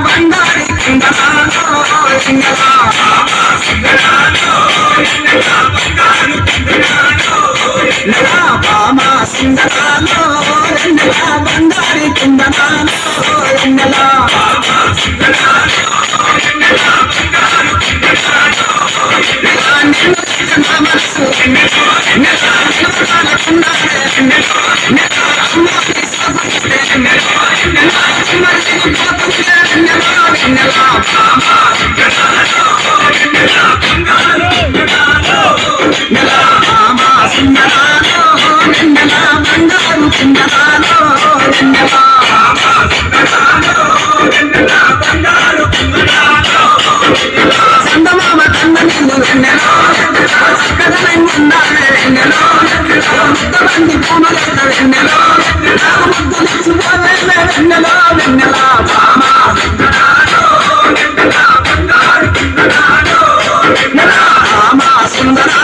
బండారి కుందనాలో ఎన్నెలా నెలా బామ సింగనాలో ఎన్నెలా బండారి కుందనాలో ఎన్నెలా మనసు బంగారు కుందనాలో చందమామ కన్న నిన్ను వెన్నెలో చక్కదనంగున్నాడే వెన్నెలో ముద్దబంది పూనులెత్త వెన్నెలో ముద్దు నిచ్చిపోలే వెన్నెలో వెన్నెలా బామ సుందర